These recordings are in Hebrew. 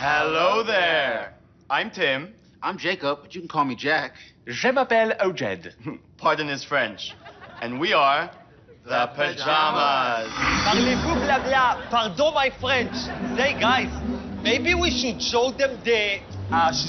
Hello there. I'm Tim. I'm Jacob, but you can call me Jack. Je m'appelle Ojed. Pardon his French. And we are the Pajamas. Parlez-vous blah blah? Pardon my French. Say guys, maybe we should show them the...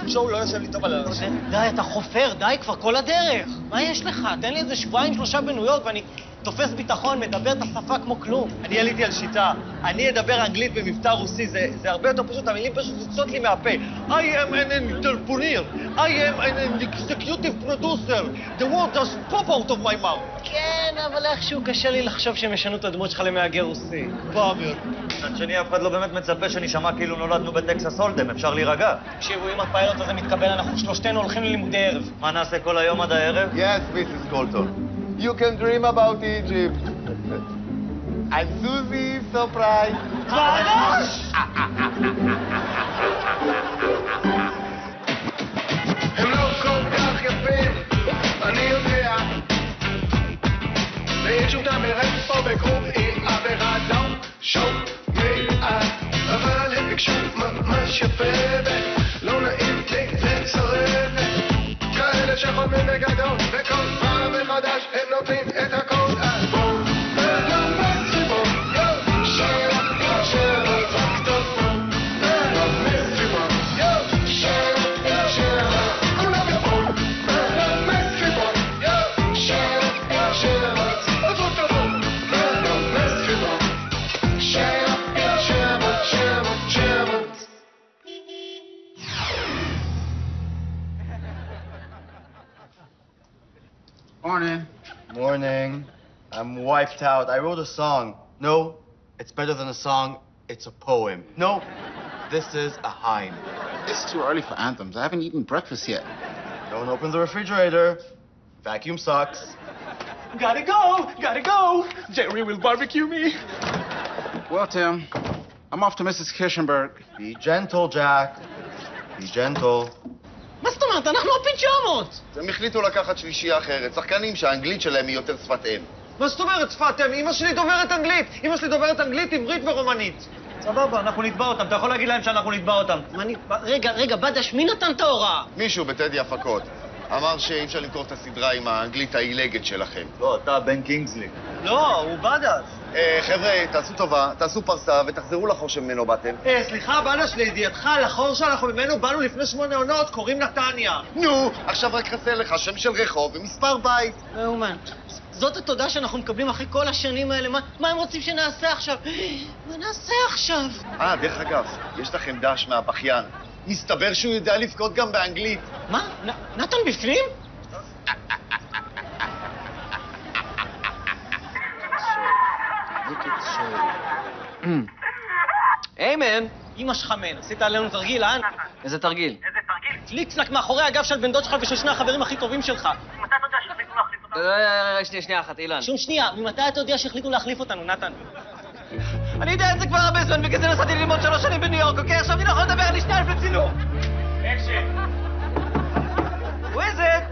show לא יושב לי טוב על הראש. די, אתה חופר, די כבר כל הדרך. מה יש לך? תן לי איזה שבועיים, 3 בניו יורק ואני תופס ביטחון, מדבר את השפה כמו כלום. אני עליתי על שיטה. אני אדבר אנגלית במבטא רוסי, זה הרבה יותר פשוט, המילים פשוט יוצאות לי מהפה. I am an entrepreneur. I am an executive producer. The words just pop out of my mouth. כן, אבל איכשהו קשה לי לחשוב שהם ישנו את הדמות שלך למהגר רוסי. באמיר. מצד שני, אף אחד לא באמת מצפה שנשמע כאילו נולדנו בטקסס הולדם, אפשר להירגע. תקשיבו, אם הפיילוט הזה מתקבל, אנחנו שלושתנו הולכים ללימודי ערב. מה נעשה כל היום עד הערב? Yes, Mrs. Colton. You can dream about Egypt. And Susie, surprise. הם לא כל כך יפים, אני יודע. ויש אותם ברפ או בגרופ עם עבירה לא שומע. אבל הם ביקשו ממש יפה ולא נעים לי לצרב. כאלה שחולמים בגדול וכל פעם מחדש הם נותנים את הכל. בואו ולמד סיבור, שאלה רק טוב. ולמד סיבור, שאלה כולם יבואו. ולמד סיבור, שאלה עזבו תבואו. ולמד סיבור, שאלה Morning. Morning. I'm wiped out. I wrote a song. No, it's better than a song. It's a poem. No, this is a hymn. It's too early for anthems. I haven't eaten breakfast yet. Don't open the refrigerator. Vacuum sucks. Gotta go. Jerry will barbecue me. Well, Tim, I'm off to Mrs. Kirschenberg. Be gentle, Jack. Be gentle. מה זאת אומרת? אנחנו הפיג'מות! הם החליטו לקחת שלישייה אחרת, שחקנים שהאנגלית שלהם היא יותר שפת אם. מה זאת אומרת שפת אם? אמא שלי דוברת אנגלית. אמא שלי דוברת אנגלית, עברית ורומנית. סבבה, אנחנו נתבע אותם. אתה יכול להגיד להם שאנחנו נתבע אותם. רגע, בדש, מי נתן את ההוראה? מישהו בטדי הפקות אמר שאי אפשר למכור את הסדרה עם האנגלית העילגת שלכם. לא, אתה בן קינגסלי. לא, הוא בדש. חבר'ה, תעשו טובה, תעשו פרסה ותחזרו לחור שממנו באתם. סליחה, בדש, לידיעתך, לחור שאנחנו ממנו באנו לפני 8 עונות, קוראים נתניה. נו, עכשיו רק חסר לך שם של רחוב ומספר בית. ראומן, זאת התודה שאנחנו מקבלים אחרי כל השנים האלה. מה הם רוצים שנעשה עכשיו? מה נעשה עכשיו? דרך אגב, יש לכם דש מהבכיין. מסתבר שהוא יודע לבכות גם באנגלית. מה? נתן בפנים? היי מן. אמא שלך מן, עשית עלינו תרגיל, אה? איזה תרגיל? פליקסנק מאחורי הגב של בן דוד שלך ושל שני החברים הכי טובים שלך. ממתי אתה יודע שהחליטו להחליף אותנו? שנייה אחת, אילן. שום שנייה, ממתי אתה יודע שהחליטו להחליף אותנו, נתן? אני יודע את זה כבר הרבה זמן, בגלל זה נסעתי ללמוד 3 שנים בניו יורק, אוקיי? עכשיו אני לא יכול לדבר, אני שניים בצילום. Who is it?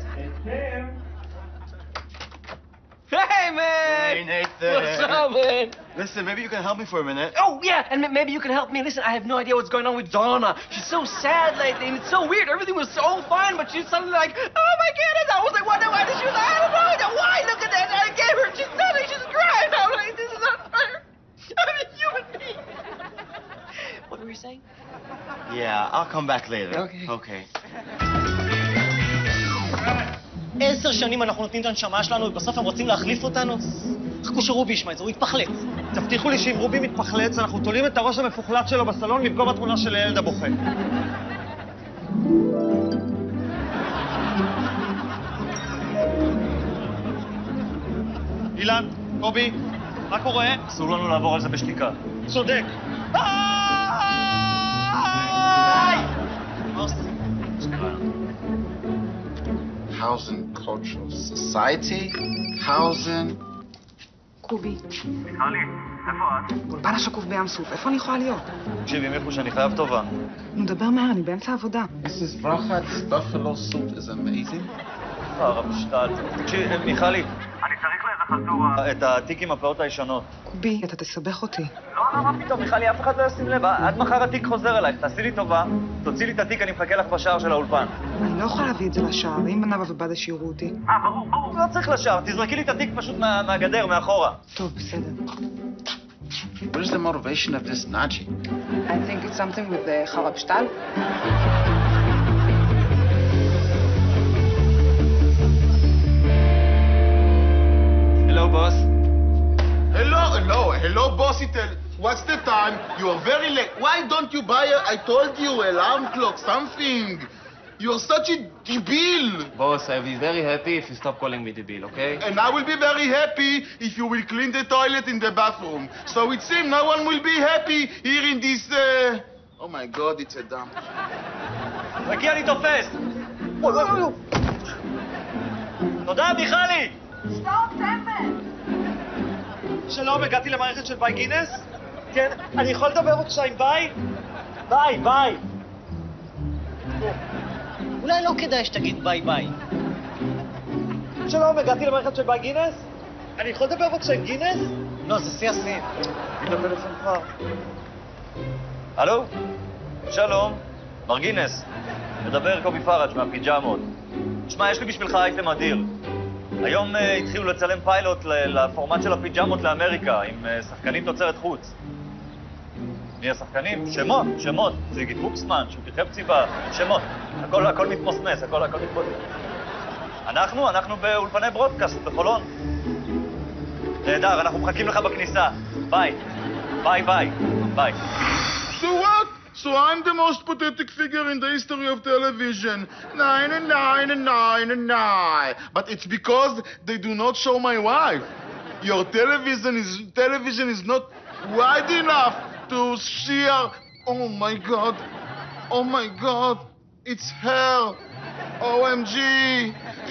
Hey, man! Hey, Nathan. What's up, man? Listen, maybe you can help me for a minute. Oh, yeah, and maybe you can help me. Listen, I have no idea what's going on with Donna. She's so sad lately, and it's so weird. Everything was so fine, but she's suddenly like, oh, my goodness. I was like, why did she was like, I don't know. Why? Look at that. I gave her. She's suddenly, she's crying. I was like, this is not fair. I'm a human being. What were you saying? Yeah, I'll come back later. Okay. 10 שנים אנחנו נותנים את הנשמה שלנו, ובסוף הם רוצים להחליף אותנו? חכו שרובי ישמע את זה, הוא יתפחלץ. תבטיחו לי שאם רובי מתפחלץ, אנחנו תולים את הראש המפוחלץ שלו בסלון במקום התמונה של הילד הבוכה. אילן, קובי, מה קורה? אסור לנו לעבור על זה בשתיקה. צודק. Housing Cultural Society. Housing. קובי. מיכלי, איפה את? גולבן השקוף בים סוף, איפה אני יכולה להיות? תקשיבי, מיכו, שאני חייב טובה. נדבר מהר, אני באמצע העבודה. Mrs. Brachat's buffalo suit is amazing. הרב שטל. תקשיבי, מיכלי. אני צריך לאיזה את התיק עם הפאות הישנות. קובי, אתה תסבך אותי. לא, מה פתאום, מיכלי, אף אחד לא ישים לב. עד מחר התיק חוזר אלייך, תעשי לי טובה, תוציא לי את התיק, אני מחכה לך בשער של האולפן. אני לא יכולה להביא את זה לשער, אם בנאווה ובאדה שיראו אותי. ברור, לא צריך לשער, תזרקי לי את התיק פשוט מהגדר, מאחורה. טוב, בסדר. What is the motivation of this Naji? I think it's something with the חרבשטל. Hello, boss. Hello, Bossitel. What's the time? You are very late. Why don't you buy I told you, alarm clock, something? You're such a debil. Boss, I'll be very happy if you stop calling me debil, okay? And I will be very happy if you will clean the toilet in the bathroom. So it seems no one will be happy here in this, Oh my God, it's a dump. רקי, אני תופס! תודה, מיכלי! שלום, הגעתי למערכת של ביי גינס? כן, אני יכול לדבר בבקשה עם ביי? ביי. אולי לא כדאי שתגיד ביי ביי. שלום, הגעתי למערכת של ביי גינס? אני יכול לדבר בבקשה עם גינס? לא, זה שיא השיאים. תגיד לפלאפון כבר. הלו? שלום, מר גינס. מדבר קובי פראג' מהפיג'מות. תשמע, יש לי בשבילך אייטם אדיר. היום התחילו לצלם פיילוט לפורמט של הפיג'מות לאמריקה, עם שחקנים תוצרת חוץ. מי השחקנים? שמות. סיגי פוקסמן, שוקי חפציבה, שמות. הכל מתמוסמס, הכל מתמוסמס. אנחנו באולפני ברודקאסט בחולון. נהדר, אנחנו מחכים לך בכניסה. ביי. So what? So I'm the most pathetic figure in the history of television. 9. But it's because they do not show my wife. Your television is not wide enough to see her. Oh my God. It's her. OMG.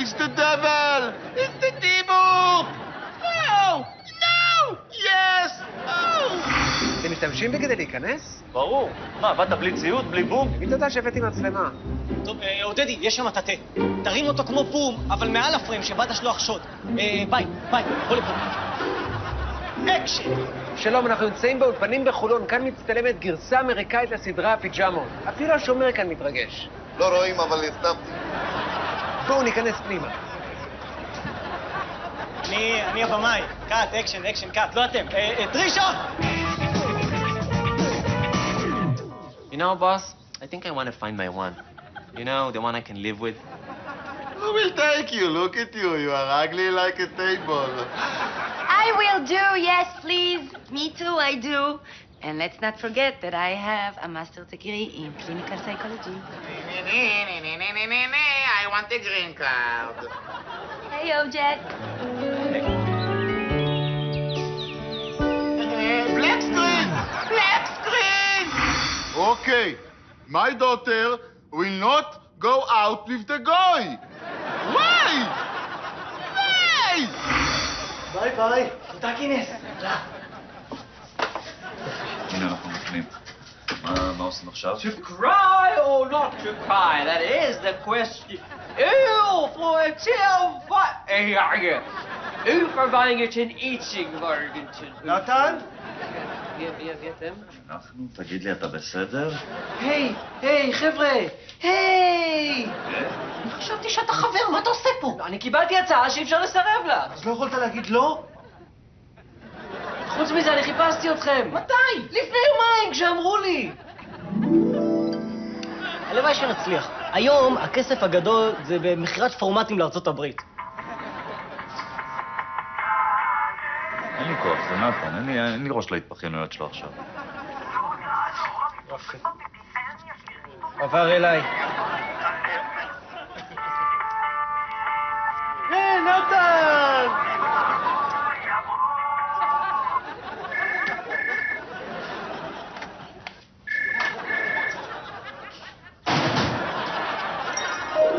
It's the devil. It's the devil. No. Yes. אתם משתמשים בי כדי להיכנס? ברור. מה, באת בלי ציוד, בלי בום? מי תודה שהבאתי מצלמה? טוב, עודדי, יש שם תתה. תרים אותו כמו בום, אבל מעל הפריים שבאת שלוח שוד. ביי, בוא לפה. אקשן! שלום, אנחנו נמצאים באולפנים בחולון, כאן מצטלמת גרסה אמריקאית לסדרה הפיג'מות. אפילו השומר כאן מתרגש. לא רואים, אבל הסתמתי. בואו ניכנס פנימה. אני הבמאי. קאט, אקשן, קאט, לא אתם. דרישה! You know, boss, I think I want to find my one. You know, the one I can live with. Who will take you? Look at you. You are ugly like a table. I will do, yes, please. Me too, I do. And let's not forget that I have a master's degree in clinical psychology. I want a green card. Hey, yo, Jack. Black screen! Okay, my daughter will not go out with the guy. Why? ביי, תודה גינס. הנה, אנחנו מוכנים. מה עושים עכשיו? To cry or not to cry? That is the question. For a what? Überweingeten eating Morgenton. נתן? מי אתם? אנחנו? תגיד לי, אתה בסדר? היי, חבר'ה! היי! חשבתי שאתה חבר, מה אתה עושה פה? אני קיבלתי הצעה שאי אפשר לסרב לה. אז לא יכולת להגיד לא? חוץ מזה, אני חיפשתי אתכם. מתי? לפני יומיים, כשאמרו לי. הלוואי שנצליח. היום הכסף הגדול זה במכירת פורמטים לארצות הברית. אין לי כוח, זה נתן, אין לי ראש להתפחינויות שלו עכשיו. יופי. עבר אליי. נתן!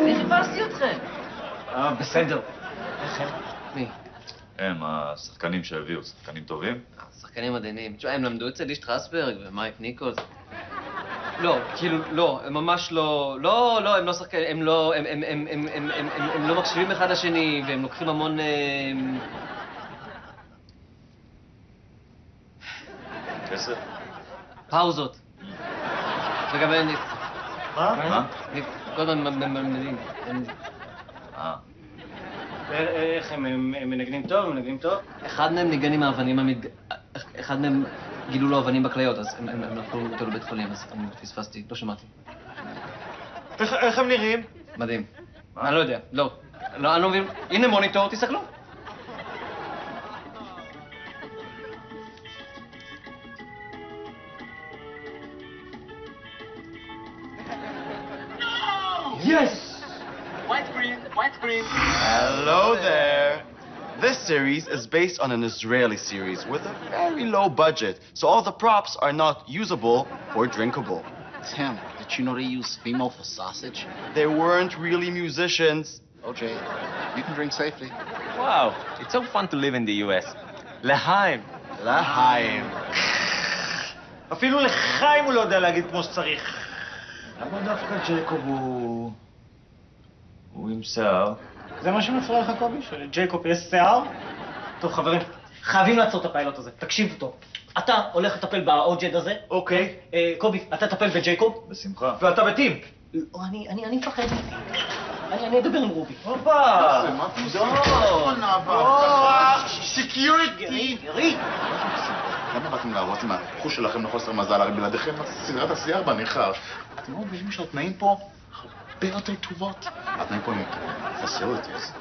אני חיפשתי אתכם. בסדר. מי? הם, השחקנים שהביאו, שחקנים טובים? שחקנים מדהימים. תשמע, הם למדו אצל איש טרסברג ומייק ניקולס. לא, כאילו, לא, הם ממש לא, הם לא שחקנים, הם לא מקשיבים אחד לשני, והם לוקחים המון 10. פאוזות. וגם אין... מה? כל הזמן מנגנים. איך הם מנגנים טוב? הם מנגנים טוב? אחד מהם ניגן עם האבנים אחד מהם גילו לו אבנים בכליות, אז הם לקחו אותו לבית חולים, אז אני פספסתי, לא שמעתי. איך הם נראים? מדהים. אני לא יודע, לא, אני לא מבין. הנה מוניטור, תסתכלו. Yes! White screen. Hello there. This series is based on an Israeli series with a very low budget, so all the props are not usable or drinkable. Tim, did you know they use female for sausage? They weren't really musicians. OJ, you can drink safely. Wow, it's so fun to live in the US. לחיים. L'chaim. אפילו לחיים הוא לא יודע להגיד כמו שצריך. למה דווקא ג'ייקוב הוא עם שיער? זה מה שמפריע לך, קובי? שלג'ייקוב יש שיער? טוב, חברים, חייבים לעצור את הפיילוט הזה. תקשיבו טוב. אתה הולך לטפל באוג'ד הזה. אוקיי. קובי, אתה תטפל בג'ייקוב. בשמחה. ואתה בטים. לא, אני מפחד. אני אדבר עם רובי. הופה! מה סקיוריטי! גרי! למה באתם להראות עם החוש שלכם לחוסר מזל? הרי בלעדיכם סדרת השיער בניחר. אתם לא מבינים שהתנאים פה הרבה יותר טובות. התנאים פה הם facilities.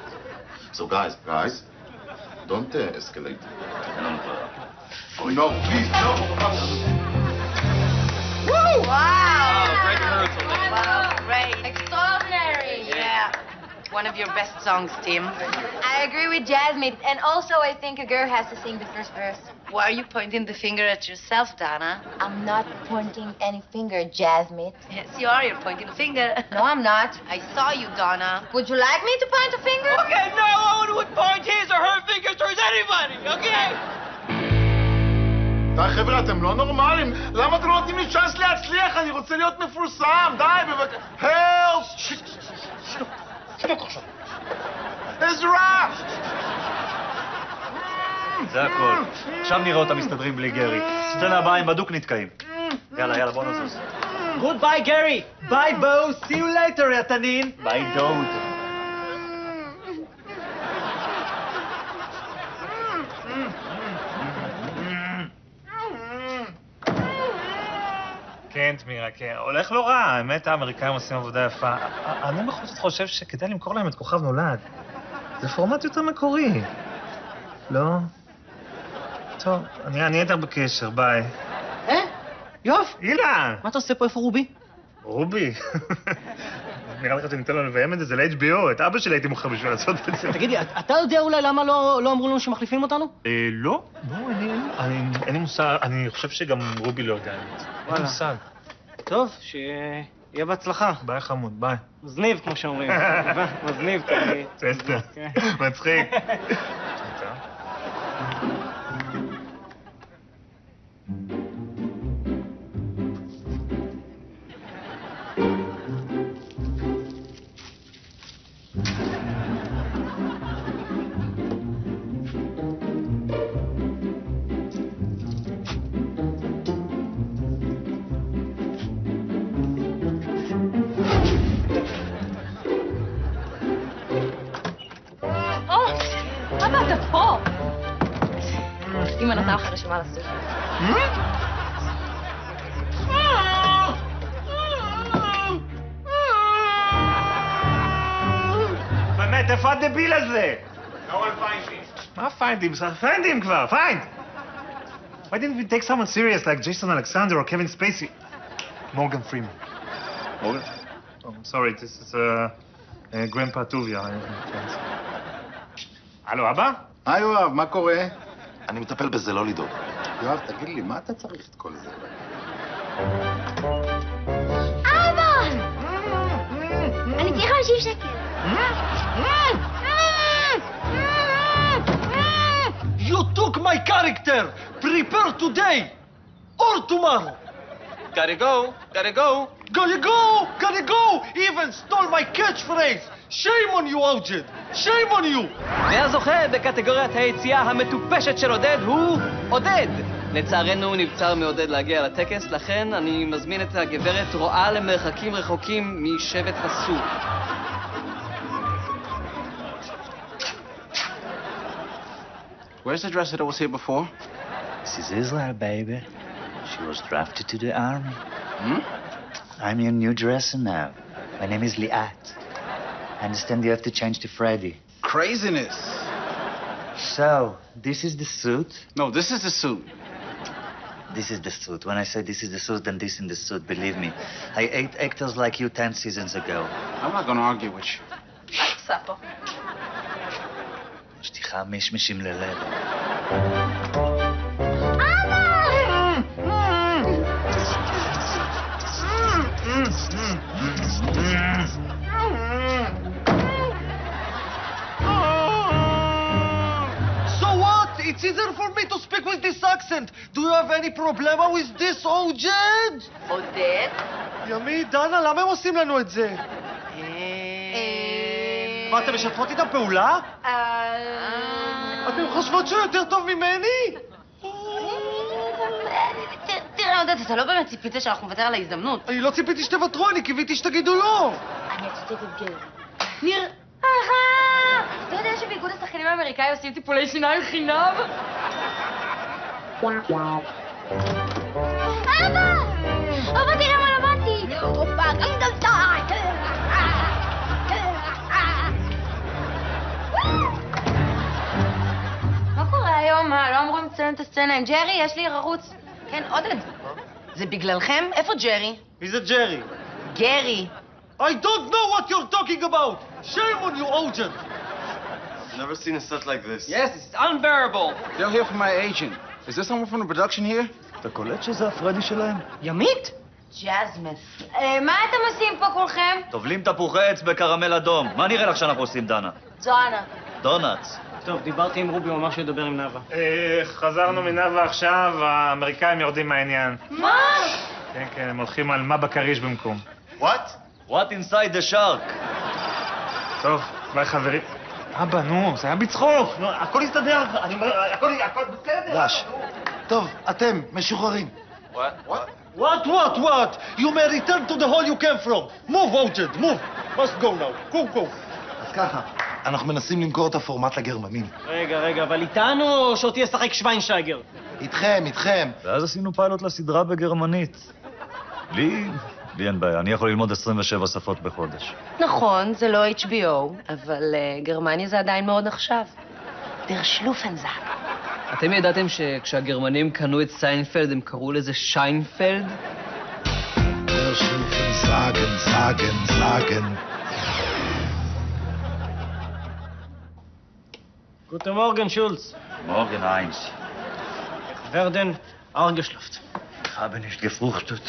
So guys, don't escalate. אין לנו ברירה. No, please, no. Wow! Great rehearsal. Wow, great. Extraordinary. Yeah. One of your best songs, Tim. I agree with Jasmine, and also I think a girl has to sing the first verse. Why are you pointing the finger at yourself, Donna? I'm not pointing any finger, Jasmine. Yes, you are. You're pointing a finger. No, I'm not. I saw you, Donna. Would you like me to point a finger? Okay, no one would point his or her finger towards anybody, okay? די חבר'ה, אתם לא נורמלים. למה אתם לא נותנים לי צ'אנס להצליח? אני רוצה להיות מפורסם. די, בבקשה. הלפ! עזרה! זה הכל. עכשיו נראה אותם מסתדרים בלי גרי. סצנה הבאה עם בדוק נתקעים. יאללה, בוא נזוז. Goodbye, Gary. Bye, Bo. See you later, יא תנין. ביי דוד. כן, תמירה, כן. הולך לא רע. האמת, האמריקאים עושים עבודה יפה. אני בכל זאת חושב שכדאי למכור להם את כוכב נולד. זה פורמט יותר מקורי. לא? טוב, אני אדר בקשר, ביי. יואב, אילן! מה אתה עושה פה? איפה רובי? רובי? נראה לך שניתן לו לביים את זה? זה ל-HBO. את אבא שלי הייתי מוכר בשביל לעשות את זה. תגידי, אתה יודע אולי למה לא אמרו לנו שמחליפים אותנו? לא. אין לי מושג. אני חושב שגם רובי לא יודע. אין לי מושג. טוב, שיהיה בהצלחה. ביי חמוד, ביי. מזניב, כמו שאומרים. מזניב, תגיד. בסדר. מצחיק. אמא נתנה לך רשימה לסוף. באמת, איפה הדביל הזה? מה פיינדים? פיינדים כבר, פיינד! Why didn't we take someone serious like Jason Alexander or Kevin Spacey? Morgan Freeman. Morgan? Oh, I'm sorry, this is Grandpa Tuvia. הלו, אבא? היי יואב, מה קורה? אני מטפל בזה, לא לדאוג. יואב, תגיד לי, מה אתה צריך את כל זה? אבא! אני צריך 50 שקל. You took my character! Prepare today! Or tomorrow! Gotta go. Gotta go! Even stole my catchphrase! Shame on you, Ojed! Shame on you! והזוכה בקטגוריית היציאה המטופשת של עודד הוא עודד! לצערנו נבצר מעודד להגיע לטקס, לכן אני מזמין את הגברת רואה למרחקים רחוקים משבט הסור. Where's the dresser that was here before? This is Israel, baby. She was drafted to the army. I'm your new dresser now. My name is Liat. I understand you have to change to Freddy. Craziness. So, this is the suit? No, this is the suit. This is the suit. When I say this is the suit, then this is the suit. Believe me. I ate actors like you 10 seasons ago. I'm not gonna argue with you. עושה פה? שתיכה מישמישים ללב. So what? It's easier for me to speak with this accent. Do you have any problem with this, Ojed? עודד? ימי, דנה, למה הם עושים לנו את זה? מה, אתם משתפות איתם פעולה? אתם חושבות שהוא יותר טוב ממני? תראה, עודד, אתה לא באמת ציפית שאנחנו נוותר על ההזדמנות. אני לא ציפיתי שתוותרו, אני קיוויתי שתגידו לא. אני אצטט את גר. ניר, אתה יודע שבאיגוד השחקנים האמריקאי עושים טיפולי שיניים חינם? אבא, תראה מה למדתי! אופה, גנגל סטייל! מה קורה היום? מה, לא אמורים לצלם את הסצנה עם ג'רי? יש לי ערוץ. כן, עודד. זה בגללכם? איפה ג'רי? מי זה ג'רי? גרי. I don't know what you're talking about! Shame on you, Ojed! I've never seen a set like this. Yes, it's unbearable! They'll hear from my agent. Is there someone from the production here? אתה קולט שזה הפרדי שלהם? ימית? ג'אזמס. מה אתם עושים פה כולכם? טובלים תפוחי עץ בקרמל אדום. מה נראה לך שאנחנו עושים, דנה? דונה. דונאטס. טוב, דיברתי עם רובי, הוא אמר שידבר עם נאווה. חזרנו מנאווה עכשיו, האמריקאים יורדים מהעניין. מה? כן, כן, הם הולכים על מה בכריש במקום. What? What inside the shark? טוב, ביי חברים. אבא, נו, זה היה בצחוק. נו, הכל יסתדר, אני אומר, הכל בסדר. רש. טוב, אתם משוחררים. What? You may return to the hole you came from. Move, Ojed, move. Must go now. Go. אז ככה, אנחנו מנסים למכור את הפורמט לגרמנים. רגע, אבל איתנו או שאותי ישחק שוויינשטייגר? איתכם. ואז עשינו פיילוט לסדרה בגרמנית. לי אין בעיה, אני יכול ללמוד 27 שפות בחודש. נכון, זה לא HBO, אבל גרמניה זה עדיין מאוד נחשב. דר שלופנזאק. אתם ידעתם שכשהגרמנים קנו את סיינפלד הם קראו לזה שיינפלד? דר שלופנזאגן. Guten Morgen, Schulz. Morgen, Heinz. Werden angeschlafen. Ich habe nicht gefruchtet.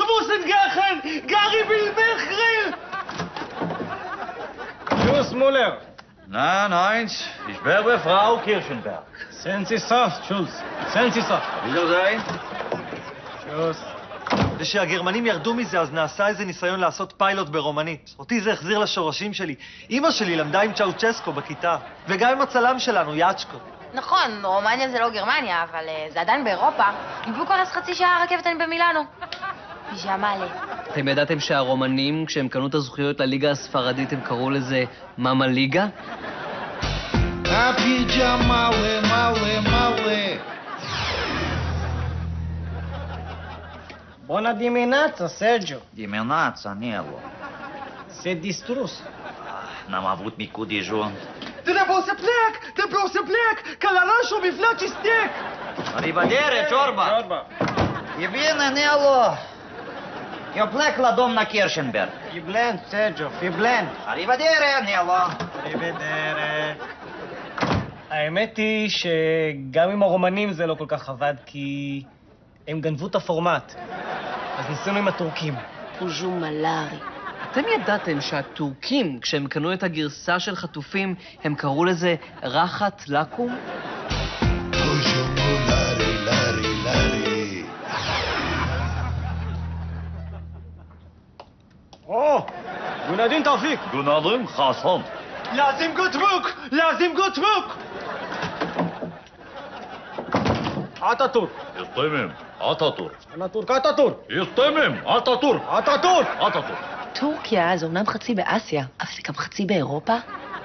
Wo sind Gachen? Gary will mehr Grill! Schulz Muller. Nein, Heinz, ich werbe Frau Kirchenberg. Sind Sie so, Schulz? Sind Sie so? Wiedersehen. Schulz. זה שהגרמנים ירדו מזה, אז נעשה איזה ניסיון לעשות פיילוט ברומנית. אותי זה החזיר לשורשים שלי. אמא שלי למדה עם צ'אוצ'סקו בכיתה, וגם עם הצלם שלנו, יאצ'קו. נכון, רומניה זה לא גרמניה, אבל זה עדיין באירופה. בדיוק קורס חצי שעה רכבת אני במילאנו. פיג'מאלה. אתם ידעתם שהרומנים, כשהם קנו את הזכויות לליגה הספרדית, הם קראו לזה מאמה ליגה? הפיג'מאלה. Buona dimineața, Sergio. Dimineața, Nelo. Se distrus. N-am avut micul dejun. Trebuie să plec! Călărașul mi place steak! Arrivederci, Ciorba! E bine, Nelo. Eu plec la doamna Kirchenberg. Fiblen, Sergio, fiblen. Arrivederci, Nelo. Arrivederci. האמת היא שגם עם הרומנים זה לא כל כך עבד, כי הם גנבו את הפורמט. אז ניסינו עם הטורקים. פוז'ו מלארי. אתם ידעתם שהטורקים, כשהם קנו את הגרסה של חטופים, הם קראו לזה רחת לקום? פוז'ו לארי. או, גונדין תאופיק. גונדין חסון. לازم גוטבוק! אטאטורק. יסתמם, אטאטורק. אטאטורק, אטאטורק. יסתמם, אטאטורק. אטאטורק. אטאטורק. טורקיה זה אומנם חצי באסיה, אבל זה גם חצי באירופה.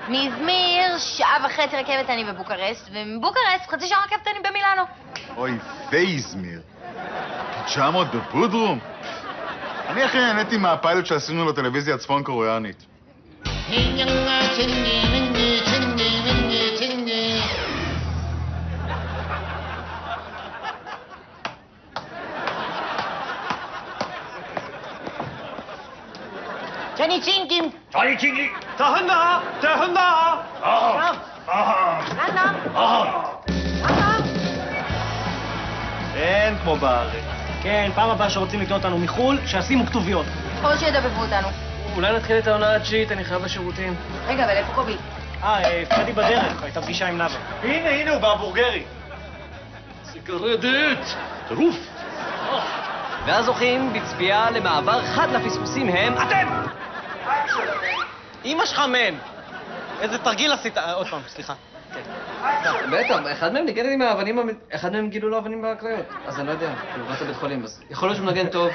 מאזמיר, 1.5 שעות רכבת אני בבוקרשט, ומבוקרשט 0.5 שעה רכבת אני במילאנו. אוי ואיזמיר. פיג'מות בבודרום? אני הכי נהניתי מהפיילוט שעשינו לטלוויזיה הצפון קוריאנית. צ'ני צ'ינקים! צ'ני צ'ינקים! תהנה! תהנה! אין כמו בארץ. כן, פעם הבאה שרוצים לקנות אותנו מחו"ל, שישימו כתוביות. או שידבבו אותנו. אולי נתחיל את העונה התשיעית, אני חייב לשירותים. רגע, אבל איפה קובי? פרדי בדרך, הייתה פגישה עם נאוה. הנה, הוא בהמבורגרי. סיגרדית! טירוף. ואז זוכים בצפייה למעבר חד לפספוסים הם אתם! אמא שלך מן! איזה תרגיל עשית? עוד פעם, סליחה. בטח, אחד מהם ניגן לי מהאבנים, אחד מהם גילו לו אבנים בהקליות. אז אני לא יודע, הוא באת לבית חולים, אז יכול להיות שהוא מנגן טוב.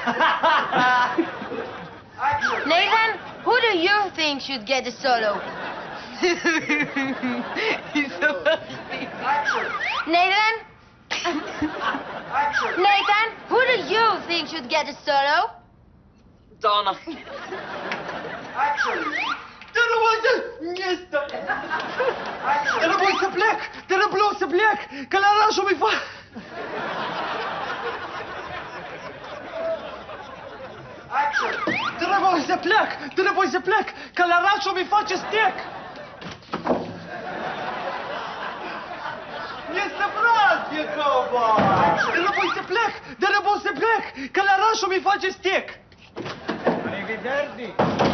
Nathan, who do you think should get the solo? Nathan? Nathan, who do you think should get the solo? Donna. Della voice black! Della blues black! Calarascio mi fa... Della voice black! Della voice black! Calarascio mi faccia stick! Jest brat, Jacoba! Della voice black! Della voice black! Calarascio mi faccia stick! Arrivederci!